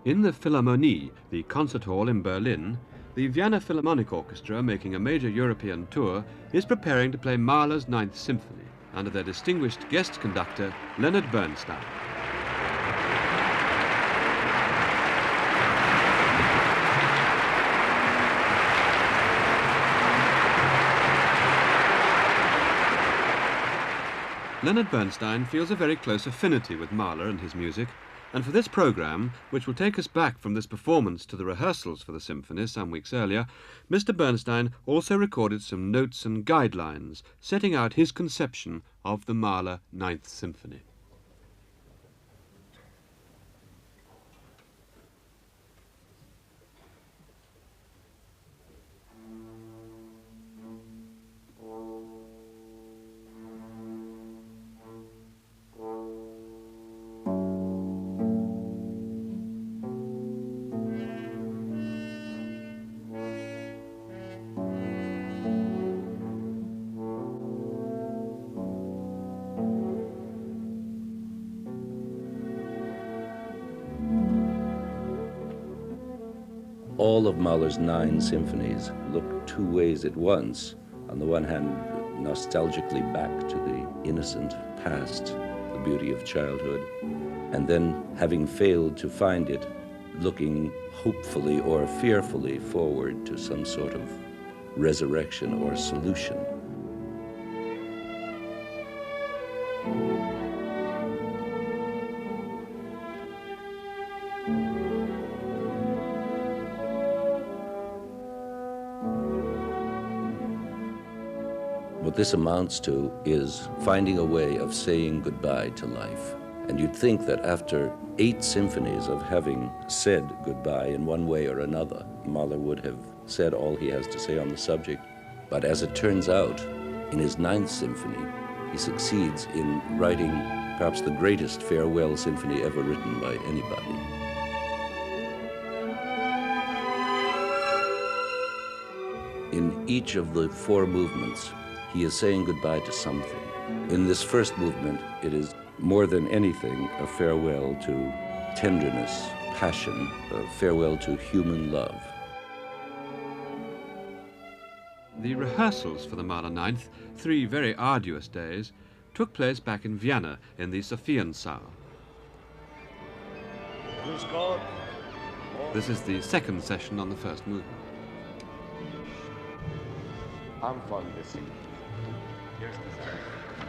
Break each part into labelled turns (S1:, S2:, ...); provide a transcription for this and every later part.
S1: In the Philharmonie, the concert hall in Berlin, the Vienna Philharmonic Orchestra, making a major European tour, is preparing to play Mahler's Ninth Symphony under their distinguished guest conductor, Leonard Bernstein. Leonard Bernstein feels a very close affinity with Mahler and his music, and for this programme, which will take us back from this performance to the rehearsals for the symphony some weeks earlier, Mr. Bernstein also recorded some notes and guidelines setting out his conception of the Mahler Ninth Symphony.
S2: All of Mahler's 9 symphonies look two ways at once. On the one hand, nostalgically back to the innocent past, the beauty of childhood, and then, having failed to find it, looking hopefully or fearfully forward to some sort of resurrection or solution. What this amounts to is finding a way of saying goodbye to life. And you'd think that after 8 symphonies of having said goodbye in one way or another, Mahler would have said all he has to say on the subject. But as it turns out, in his 9th symphony, he succeeds in writing perhaps the greatest farewell symphony ever written by anybody. In each of the 4 movements, he is saying goodbye to something. In this first movement, it is more than anything a farewell to tenderness, passion, a farewell to human love.
S1: The rehearsals for the Mahler Ninth, 3 very arduous days, took place back in Vienna in the Sophiensaal. This is the second session on the first movement.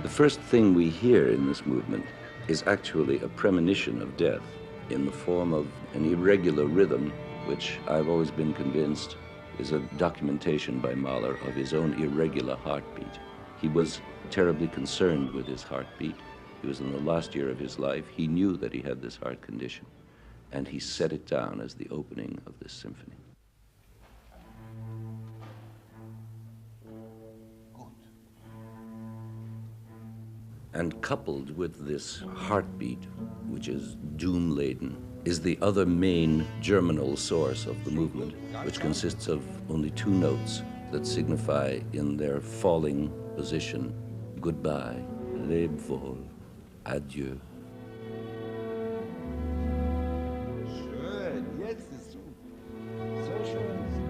S2: The first thing we hear in this movement is actually a premonition of death in the form of an irregular rhythm, which I've always been convinced is a documentation by Mahler of his own irregular heartbeat. He was terribly concerned with his heartbeat. He was in the last year of his life. He knew that he had this heart condition, and he set it down as the opening of this symphony. And coupled with this heartbeat, which is doom-laden, is the other main germinal source of the movement, which consists of only 2 notes that signify in their falling position, goodbye, leb wohl, adieu.
S3: Schön, jetzt ist so schön.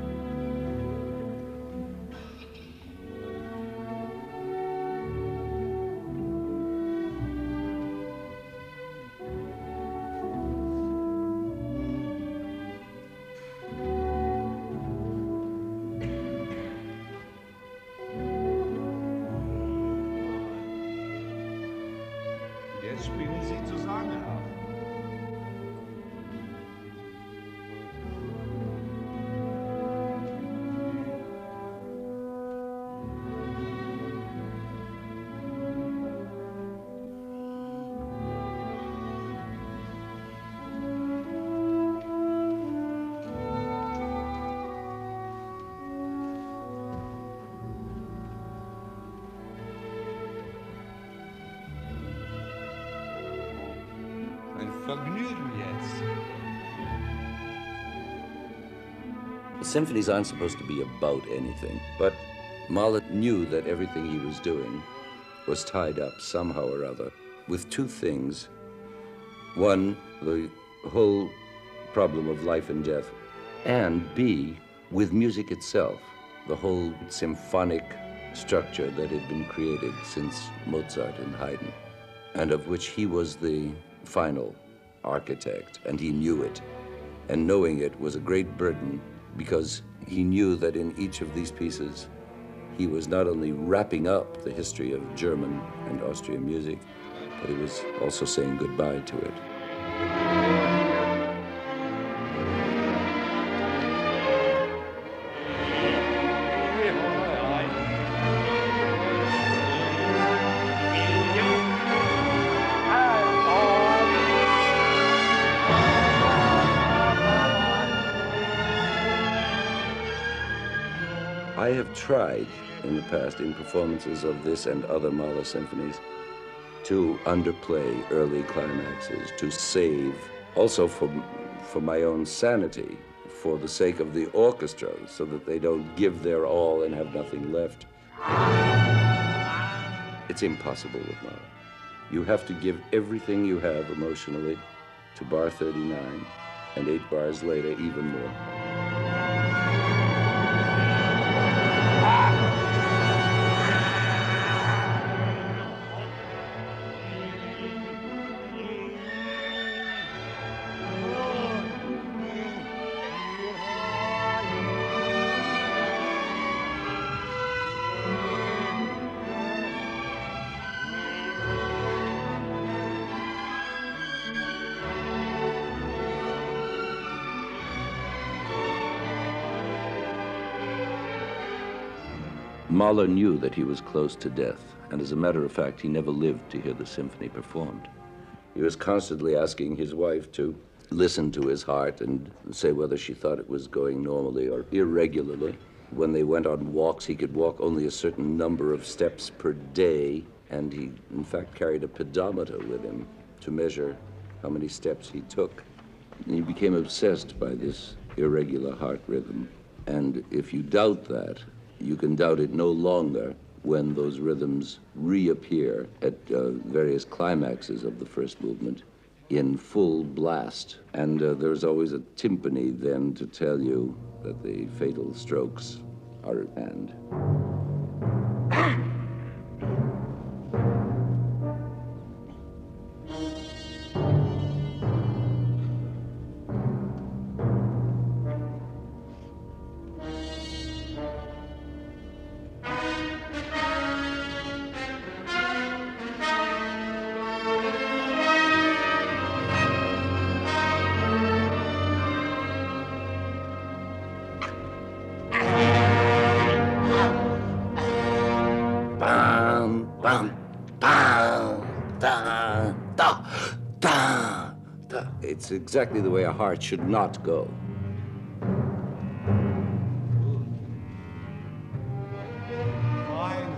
S3: Jetzt spielen sie zusammen ab. Vergnügen jetzt.
S2: The symphonies aren't supposed to be about anything, but Mahler knew that everything he was doing was tied up somehow or other with 2 things. One, the whole problem of life and death, and B, with music itself, the whole symphonic structure that had been created since Mozart and Haydn, and of which he was the final architect, and he knew it. And knowing it was a great burden, because he knew that in each of these pieces, he was not only wrapping up the history of German and Austrian music, but he was also saying goodbye to it. I have tried in the past, in performances of this and other Mahler symphonies, to underplay early climaxes, to save, also for my own sanity, for the sake of the orchestra, so that they don't give their all and have nothing left. It's impossible with Mahler. You have to give everything you have emotionally to bar 39, and 8 bars later, even more. Mahler knew that he was close to death, and as a matter of fact, he never lived to hear the symphony performed. He was constantly asking his wife to listen to his heart and say whether she thought it was going normally or irregularly. When they went on walks, he could walk only a certain number of steps per day, and he, in fact, carried a pedometer with him to measure how many steps he took. And he became obsessed by this irregular heart rhythm. And if you doubt that, you can doubt it no longer when those rhythms reappear at various climaxes of the first movement in full blast. And there's always a timpani then to tell you that the fatal strokes are at hand. It's exactly the way a heart should not go.
S3: Fine.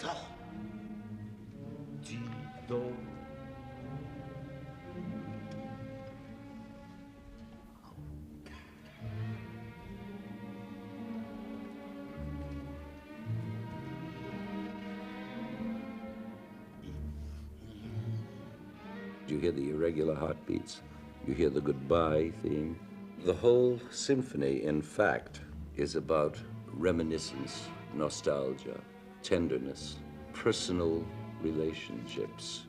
S4: So. Di, do.
S2: You hear the irregular heartbeats. You hear the goodbye theme. The whole symphony, in fact, is about reminiscence, nostalgia, tenderness, personal relationships.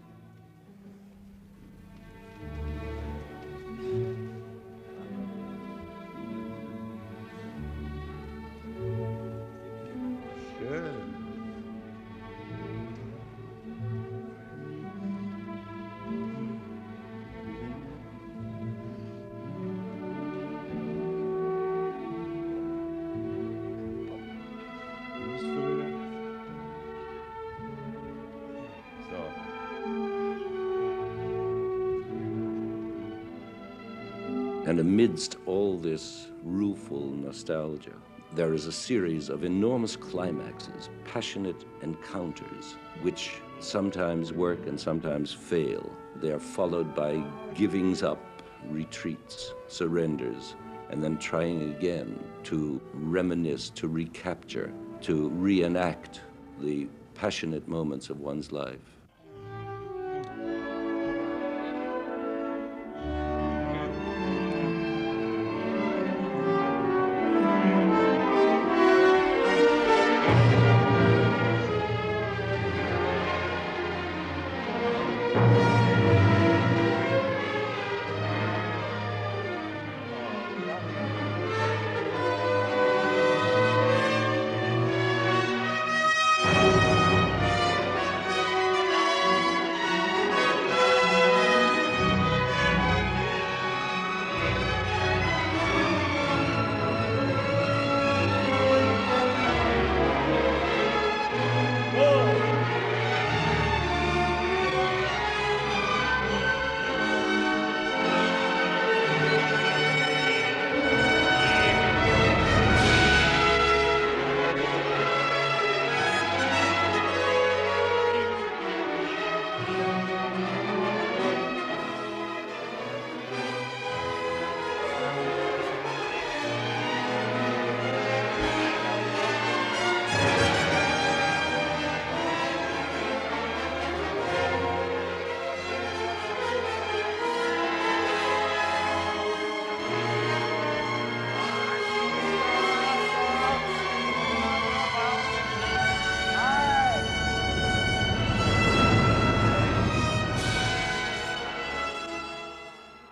S2: And amidst all this rueful nostalgia, there is a series of enormous climaxes, passionate encounters, which sometimes work and sometimes fail. They are followed by givings up, retreats, surrenders, and then trying again to reminisce, to recapture, to reenact the passionate moments of one's life.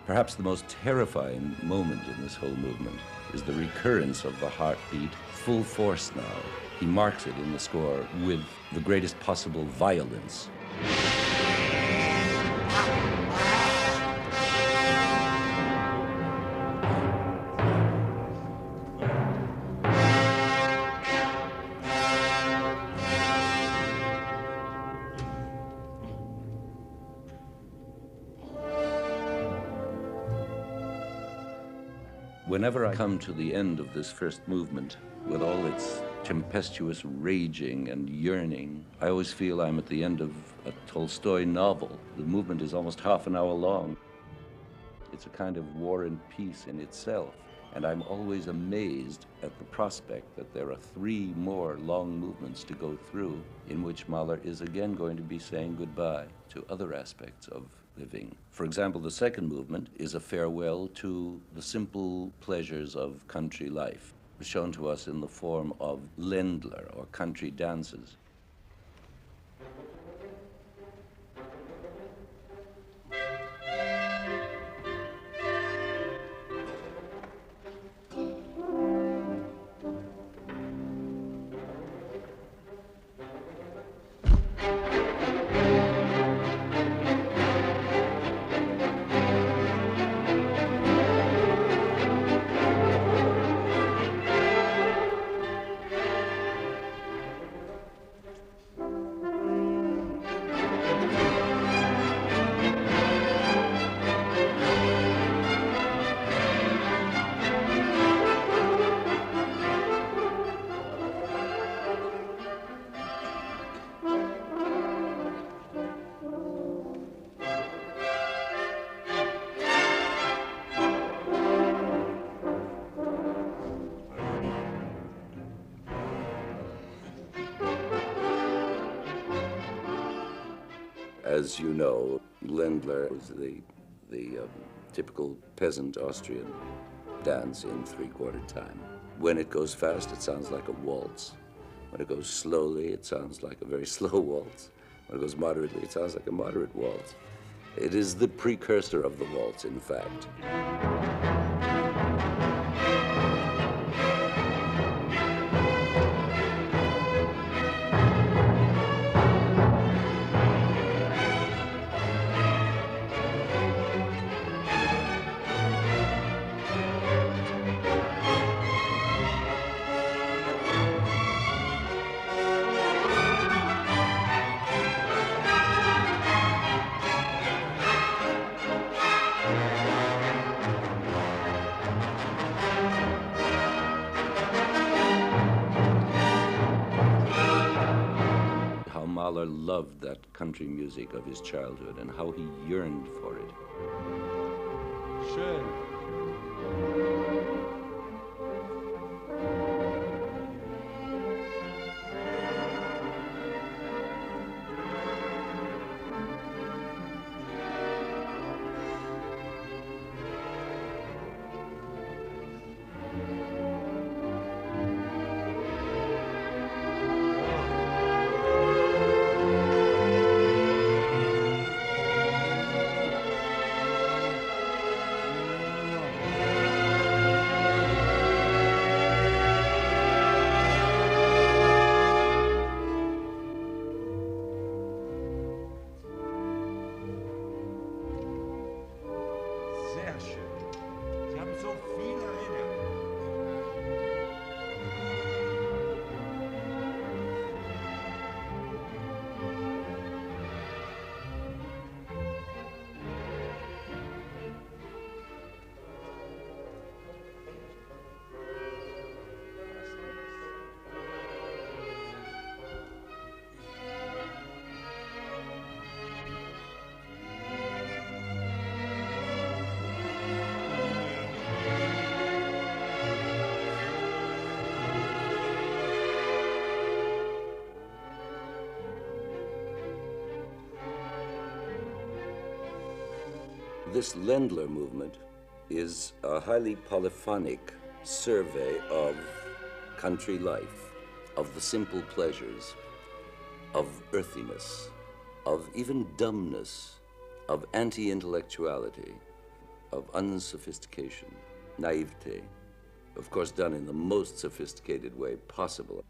S2: Perhaps the most terrifying moment in this whole movement is the recurrence of the heartbeat, full force now. He marks it in the score with the greatest possible violence. Whenever I come to the end of this first movement, with all its tempestuous raging and yearning, I always feel I'm at the end of a Tolstoy novel. The movement is almost half an hour long. It's a kind of war and peace in itself. And I'm always amazed at the prospect that there are 3 more long movements to go through in which Mahler is again going to be saying goodbye to other aspects of living. For example, the second movement is a farewell to the simple pleasures of country life, shown to us in the form of Ländler, or country dances. As you know, Ländler was the typical peasant Austrian dance in 3/4 time. When it goes fast, it sounds like a waltz. When it goes slowly, it sounds like a very slow waltz. When it goes moderately, it sounds like a moderate waltz. It is the precursor of the waltz, in fact. Mahler loved that country music of his childhood and how he yearned for it.
S3: Schön.
S2: This Ländler movement is a highly polyphonic survey of country life, of the simple pleasures, of earthiness, of even dumbness, of anti-intellectuality, of unsophistication, naivete, of course done in the most sophisticated way possible.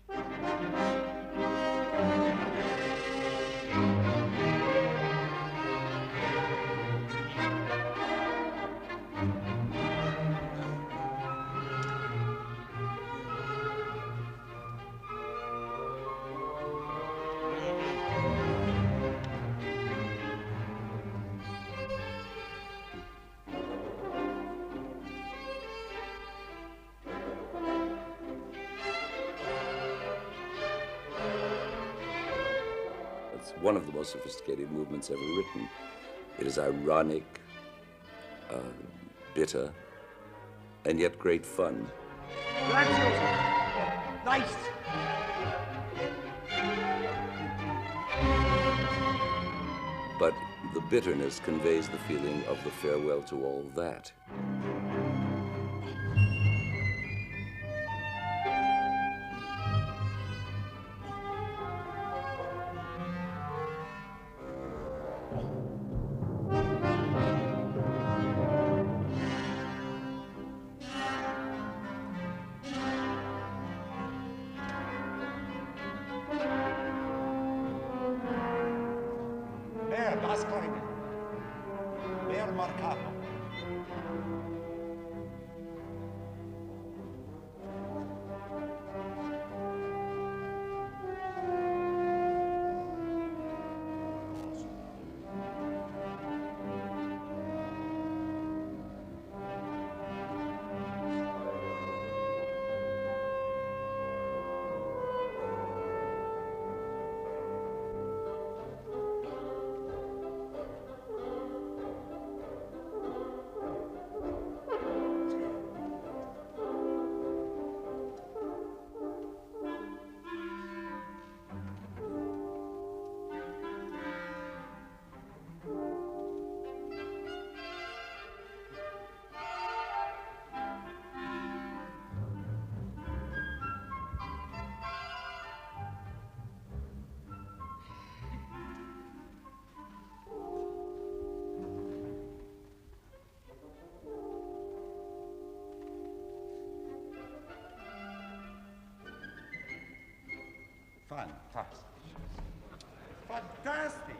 S2: One of the most sophisticated movements ever written. It is ironic, bitter, and yet great fun.
S3: Nice.
S2: But the bitterness conveys the feeling of the farewell to all that.
S3: Mehr, das kleine. Mehr marcato. Fantastisch. Fantastisch.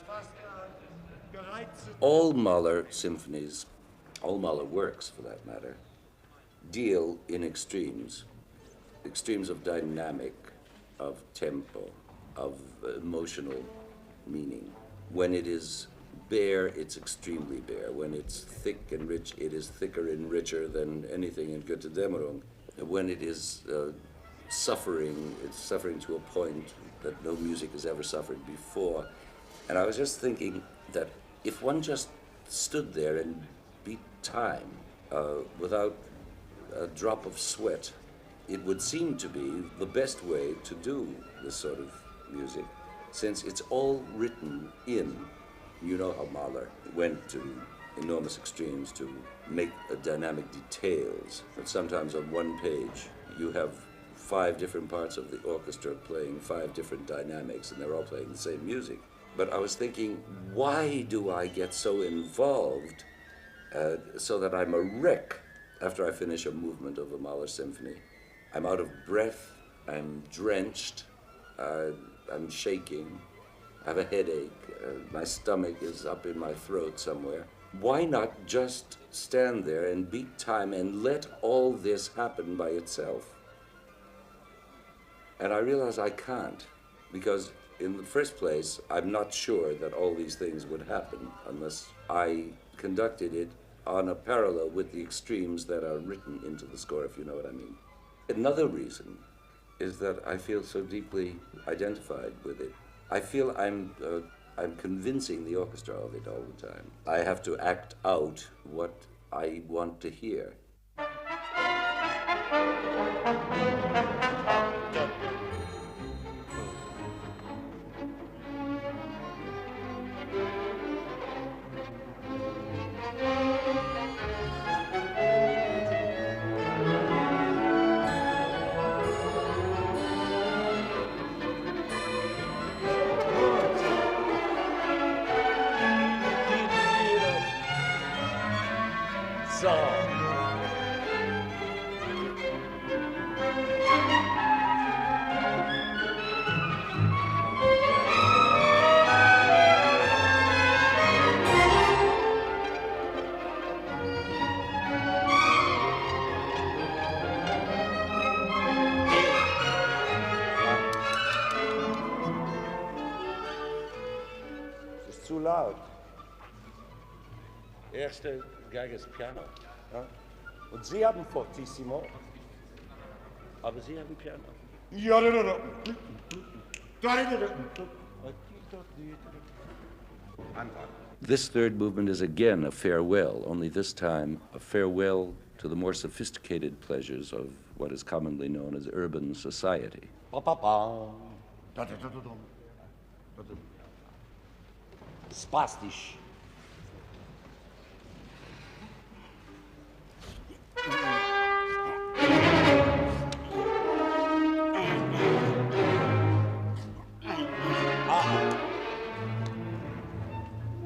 S3: Fast bereit zu...
S2: All Mahler symphonies, all Mahler works for that matter, deal in extremes of dynamic, of tempo, of emotional meaning. When it is bare, it's extremely bare. When it's thick and rich, it is thicker and richer than anything in Götterdämmerung. When it is suffering, it's suffering to a point that no music has ever suffered before. And I was just thinking that if one just stood there and beat time without a drop of sweat, it would seem to be the best way to do this sort of music, since it's all written in. You know how Mahler went to enormous extremes to make dynamic details. But sometimes on one page, you have 5 different parts of the orchestra playing 5 different dynamics, and they're all playing the same music. But I was thinking, why do I get so involved so that I'm a wreck after I finish a movement of a Mahler symphony? I'm out of breath, I'm drenched, I'm shaking, I have a headache, my stomach is up in my throat somewhere. Why not just stand there and beat time and let all this happen by itself? And I realize I can't, because in the first place, I'm not sure that all these things would happen unless I conducted it on a parallel with the extremes that are written into the score, if you know what I mean. Another reason is that I feel so deeply identified with it. I feel I'm convincing the orchestra of it all the time. I have to act out what I want to hear.
S3: Zu laut. Erste Geige ist Piano. Ja? Und Sie haben Fortissimo. Aber Sie haben Piano. Ja,
S2: This third movement is again a farewell, only this time a farewell to the more sophisticated pleasures of what is commonly known as urban society.
S3: Spastisch.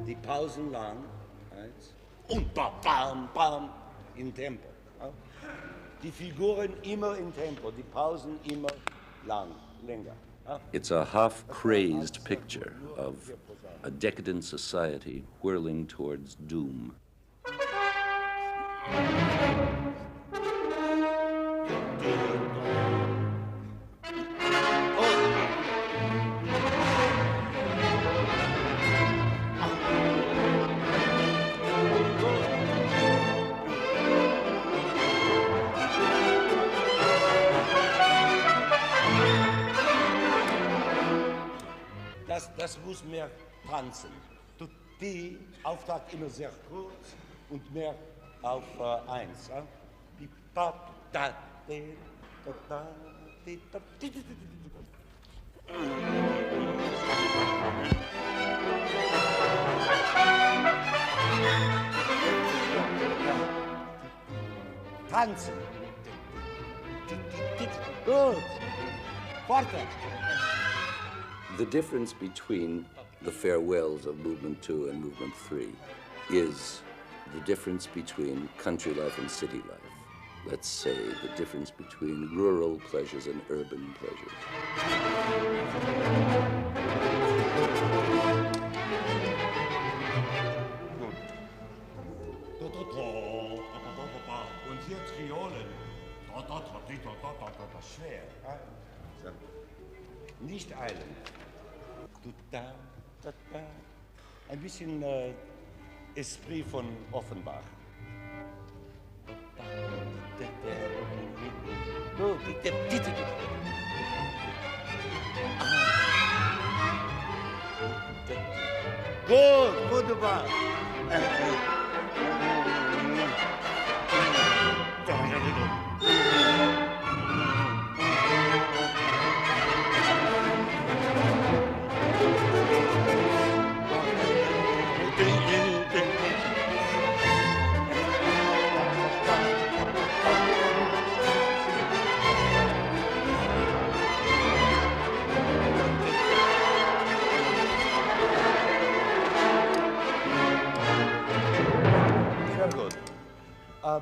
S3: Die Pausen lang, und bam, bam, in Tempo. Die Figuren immer in Tempo, die Pausen immer länger.
S2: It's a half-crazed picture of a decadent society whirling towards doom.
S3: Das muss mehr tanzen. Die Auftakt immer sehr kurz und mehr auf 1. Die pa da de da da di da di di di. Tanzen. Gut. Forte.
S2: The difference between the farewells of Movement 2 and Movement 3 is the difference between country life and city life. let's say, the difference between rural pleasures and urban pleasures.
S3: Und hier Triolen. Schwer. Nicht eilen. Ein bisschen Esprit von Offenbach. Gut, wunderbar.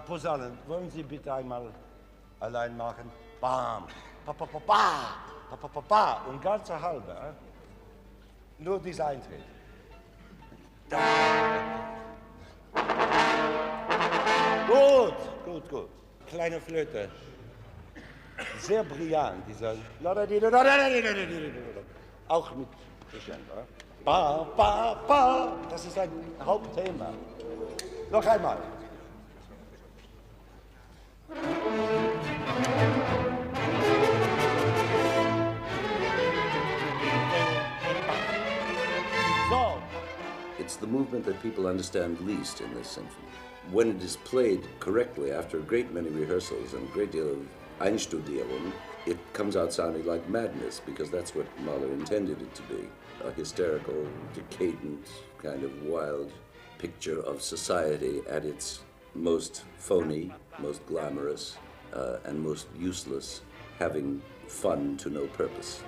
S3: Posaunen, wollen Sie bitte einmal allein machen? Bam, pa pa pa pa, pa pa pa pa, und ganze halbe. Nur dieser Eintritt. Gut, gut, gut. Kleine Flöte. Sehr brillant, dieser. Auch mit Crescendo. Pa, pa, pa. Das ist ein Hauptthema. Noch einmal. So.
S2: It's the movement that people understand least in this symphony. When it is played correctly after a great many rehearsals and a great deal of Einstudierung, it comes out sounding like madness, because that's what Mahler intended it to be. A hysterical, decadent, kind of wild picture of society at its most phony, most glamorous, and most useless, having fun to no purpose.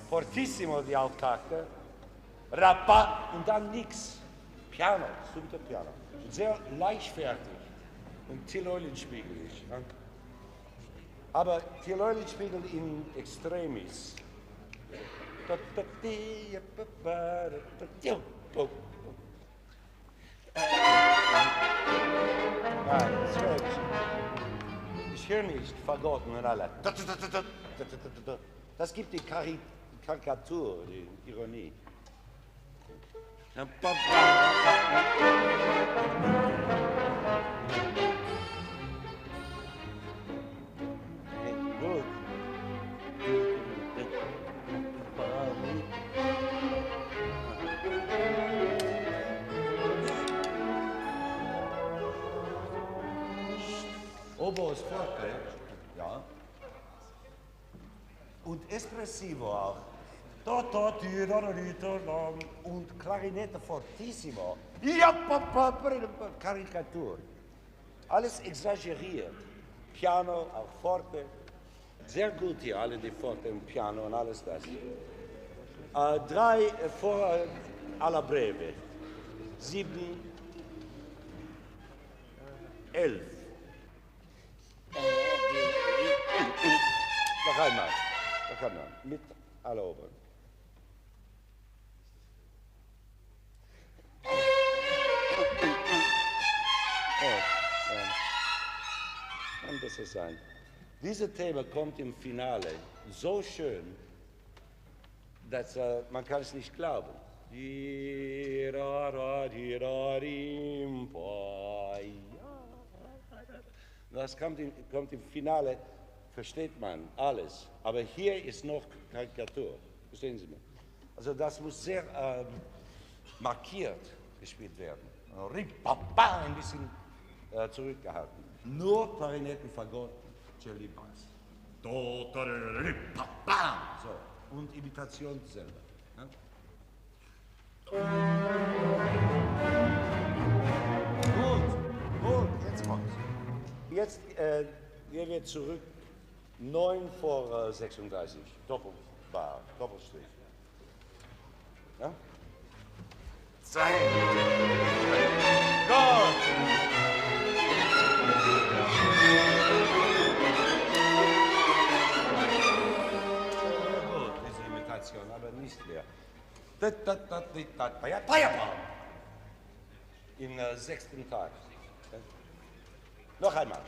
S3: Fortissimo die Auftakte, Rappa und dann nix. Piano, subito Piano. Sehr leichtfertig und Till-Eulenspiegelig. Ja? Aber Till-Eulenspiegel in Extremis. Ich höre nicht vergotten und alle. Das gibt die Karikatur, die Ironie. Gut. Oboes forte, ja. Und espressivo auch. Und Klarinette fortissimo. Ja, Karikatur. Alles exageriert. Piano, auch forte. Sehr gut hier, alle die Forte und Piano und alles das. 3 vor alla breve. 7, 11. Noch einmal. Noch einmal. Mit aller Oberen. Kann besser sein. Dieses Thema kommt im Finale so schön, dass man kann es nicht glauben. Das kommt im Finale, versteht man alles. Aber hier ist noch Karikatur. Verstehen Sie mich? Also das muss sehr markiert gespielt werden. Rip-pa-pa, ein bisschen zurückgehalten. Nur Klarinetten, Fagott, Celli, Bass. Rip-pa-pa. So, und Imitation selber. Ja? Gut, jetzt kommt's. Jetzt gehen wir zurück, 9 vor 36, Doppelbar, Doppelstrich. Ja? Zeit. Gut. Gut, diese Imitation, aber nicht mehr. Feierbaum. Im 6. Tag. Noch einmal.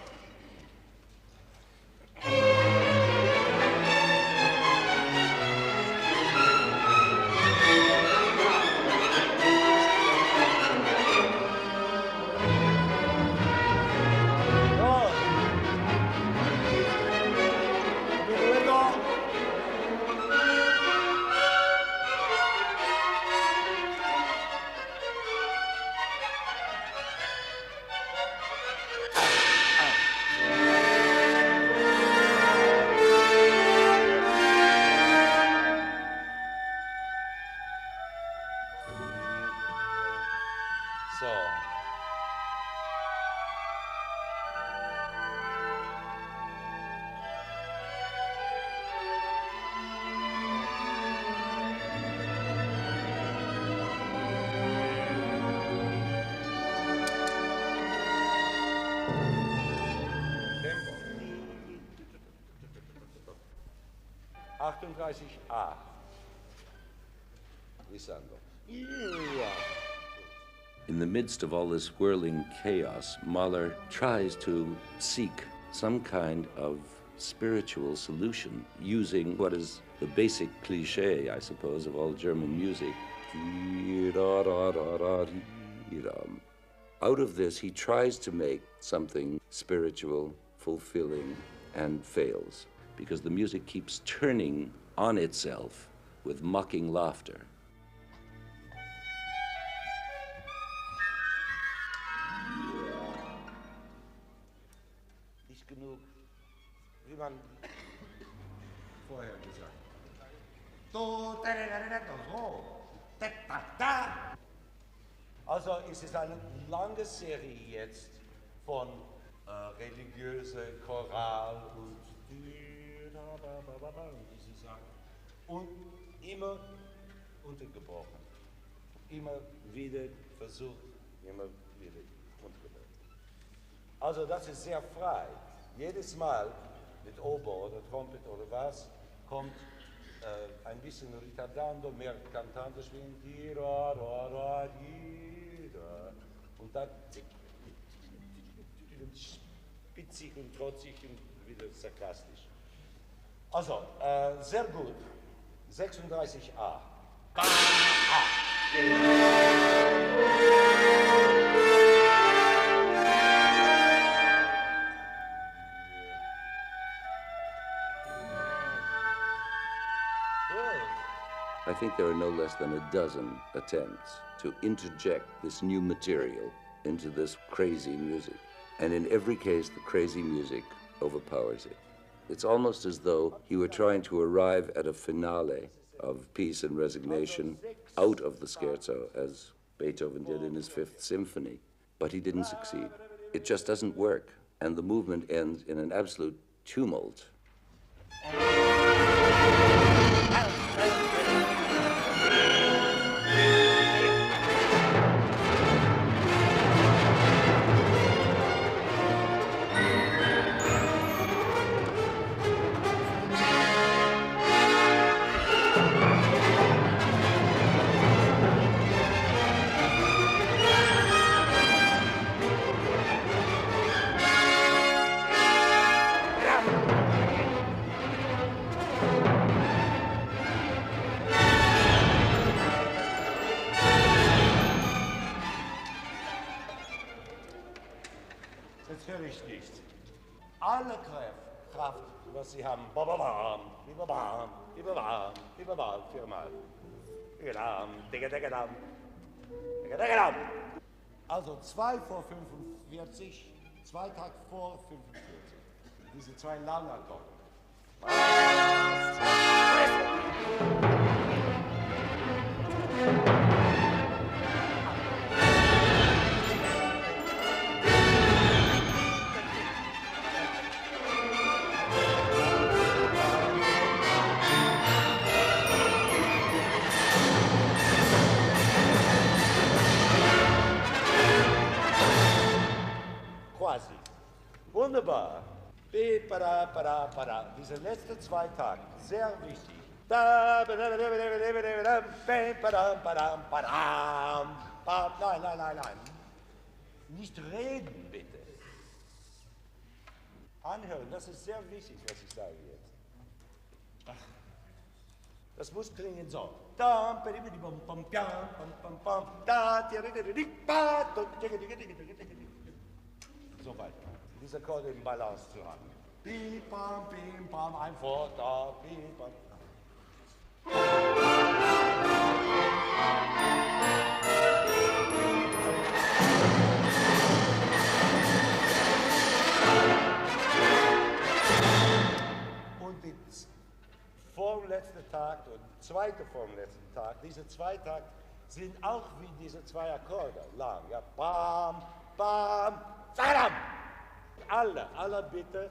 S3: Tempo. 38a. Glissando.
S2: In the midst of all this whirling chaos, Mahler tries to seek some kind of spiritual solution using what is the basic cliche, I suppose, of all German music. Out of this, he tries to make something spiritual, fulfilling, and fails, because the music keeps turning on itself with mocking laughter.
S3: Nicht genug, wie man vorher gesagt hat. Also es ist eine lange Serie jetzt von religiöse Choral und diese Sachen. Und immer untergebrochen. Immer wieder versucht, immer wieder untergebrochen. Also das ist sehr frei. Jedes Mal mit Oboe oder Trompet oder was kommt ein bisschen ritardando, mehr cantando spielen, und dann spitzig und trotzig und wieder sarkastisch. Also, sehr gut. 36a.
S2: I think there are no less than a dozen attempts to interject this new material into this crazy music. And in every case, the crazy music overpowers it. It's almost as though he were trying to arrive at a finale of peace and resignation out of the scherzo, as Beethoven did in his Fifth Symphony. But he didn't succeed. It just doesn't work. And the movement ends in an absolute tumult.
S3: Natürlich nicht. Alle Kraft, was sie haben, bababam, bibabam, bibabam, bibabam, viermal. Digadam, digadam, digadam. Also 2 vor 45, 2 Takt vor 45. Diese 2 lange Akkorde. Quasi. Wunderbar. Diese letzten 2 Takte, sehr wichtig. Nein. Nicht reden, bitte. Anhören, das ist sehr wichtig, was ich sage jetzt. Das muss klingen so. So weiter. Diese Akkorde im Balance zu haben. Bim, bam, ein Vortag, bim, bam. Und die vorletzte Takt und zweite vorletzte Takt, diese 2 Takte sind auch wie diese 2 Akkorde lang. Ja, bam, bam, zadam. Alle bitte.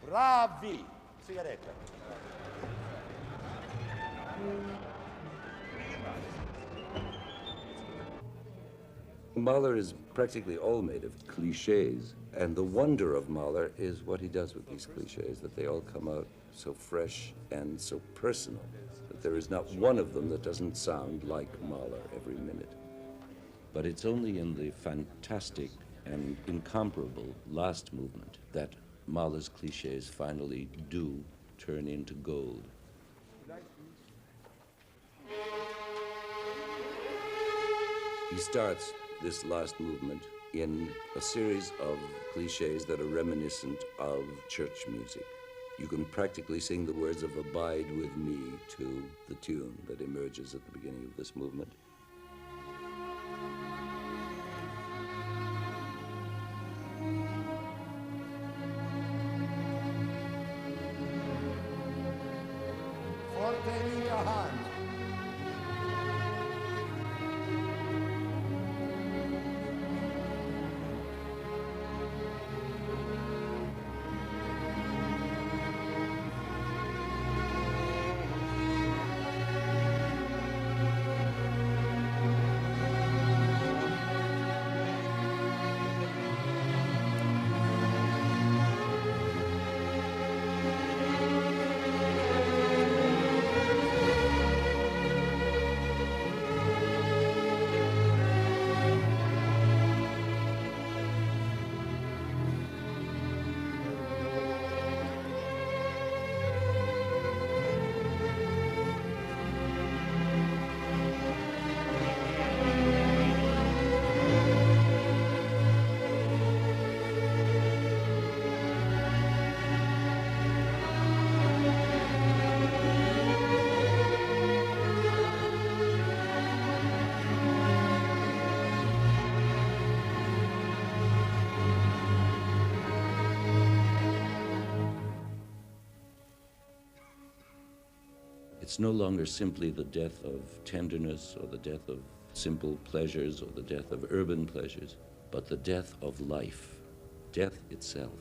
S3: Bravi! Zigarette.
S2: Mahler is practically all made of cliches, and the wonder of Mahler is what he does with these cliches, that they all come out so fresh and so personal, that there is not one of them that doesn't sound like Mahler every minute. But it's only in the fantastic and incomparable last movement that Mahler's cliches finally do turn into gold. He starts this last movement in a series of cliches that are reminiscent of church music. You can practically sing the words of "Abide with me" to the tune that emerges at the beginning of this movement.
S3: Forte in your hand.
S2: It's no longer simply the death of tenderness or the death of simple pleasures or the death of urban pleasures, but the death of life, death itself.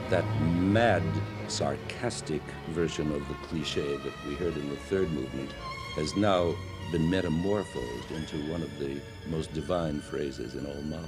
S2: That mad, sarcastic version of the cliche that we heard in the third movement has now been metamorphosed into one of the most divine phrases in all Mahler.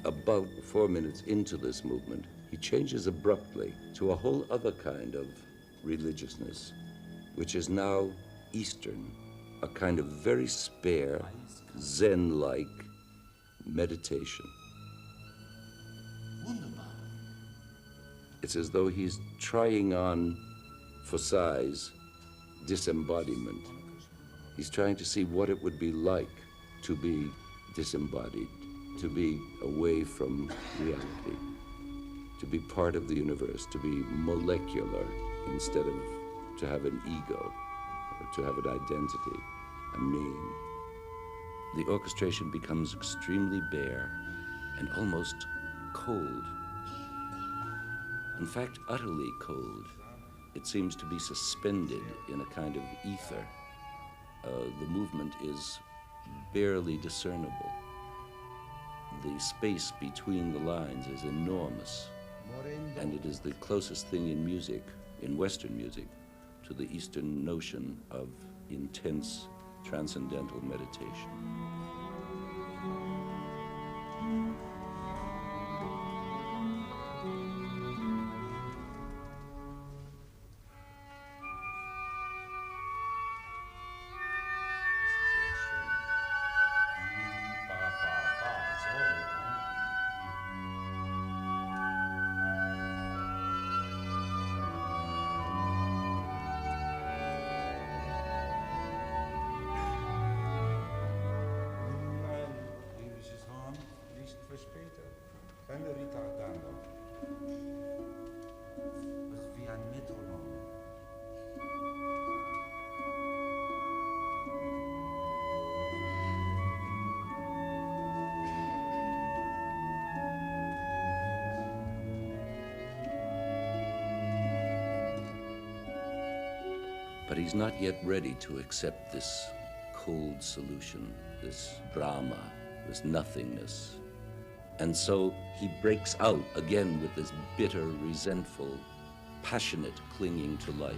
S2: About 4 minutes into this movement, he changes abruptly to a whole other kind of religiousness, which is now Eastern, a kind of very spare, Zen-like meditation. It's as though he's trying on, for size, disembodiment. He's trying to see what it would be like to be disembodied, to be away from reality, to be part of the universe, to be molecular instead of to have an ego, or to have an identity, a name. The orchestration becomes extremely bare and almost cold. In fact, utterly cold. It seems to be suspended in a kind of ether. The movement is barely discernible. The space between the lines is enormous, and it is the closest thing in music, in Western music, to the Eastern notion of intense transcendental meditation. But he's not yet ready to accept this cold solution, this drama, this nothingness. And so he breaks out again with this bitter, resentful, passionate clinging to life.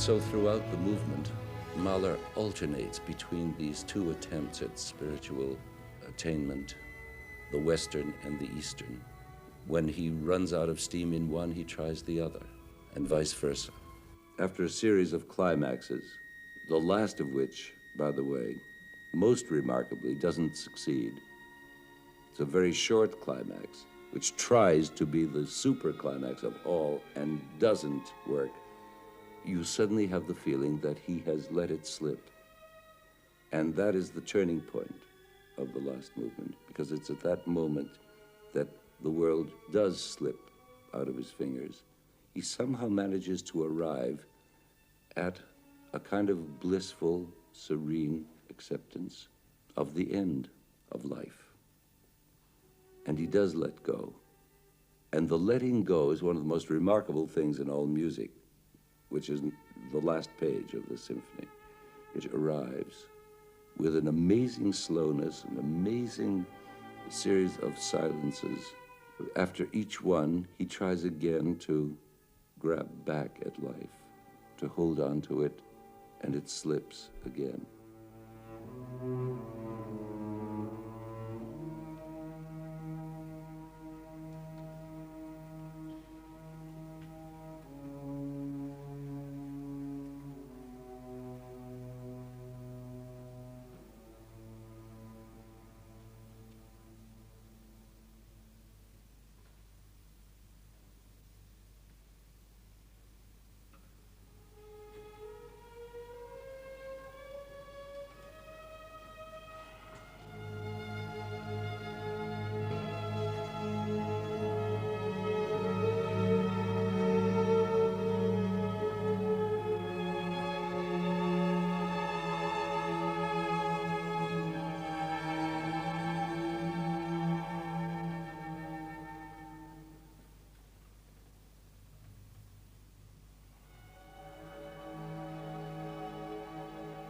S2: So throughout the movement, Mahler alternates between these two attempts at spiritual attainment, the Western and the Eastern. When he runs out of steam in one, he tries the other, and vice versa. After a series of climaxes, the last of which, by the way, most remarkably, doesn't succeed. It's a very short climax, which tries to be the super climax of all and doesn't work. You suddenly have the feeling that he has let it slip. And that is the turning point of the last movement, because it's at that moment that the world does slip out of his fingers. He somehow manages to arrive at a kind of blissful, serene acceptance of the end of life. And he does let go. And the letting go is one of the most remarkable things in all music, which is the last page of the symphony. It arrives with an amazing slowness, an amazing series of silences. After each one, he tries again to grab back at life, to hold on to it, and it slips again.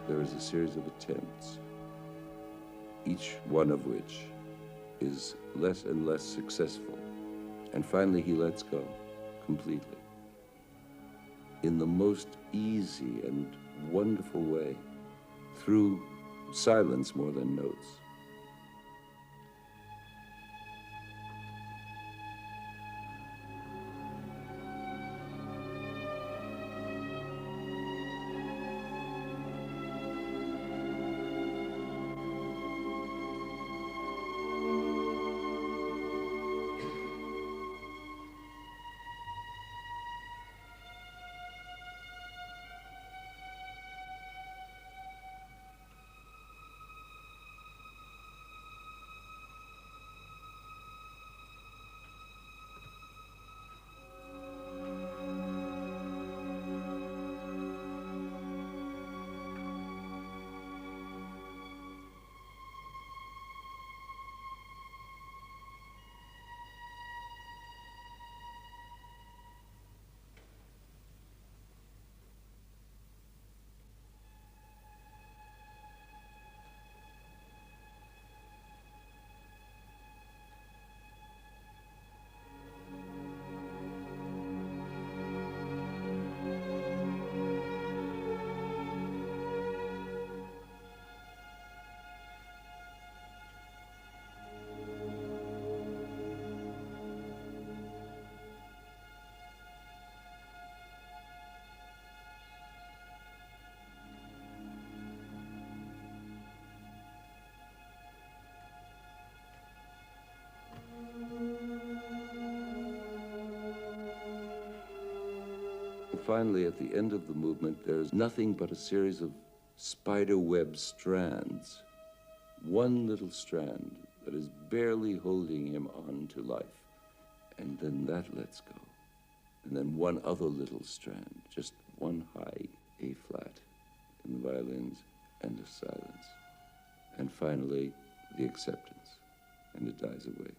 S2: There is a series of attempts, each one of which is less and less successful. And finally, he lets go completely in the most easy and wonderful way, through silence more than notes. Finally, at the end of the movement, there's nothing but a series of spider-web strands. One little strand that is barely holding him on to life. And then that lets go. And then one other little strand, just one high A flat in the violins, and a silence. And finally, the acceptance, and it dies away.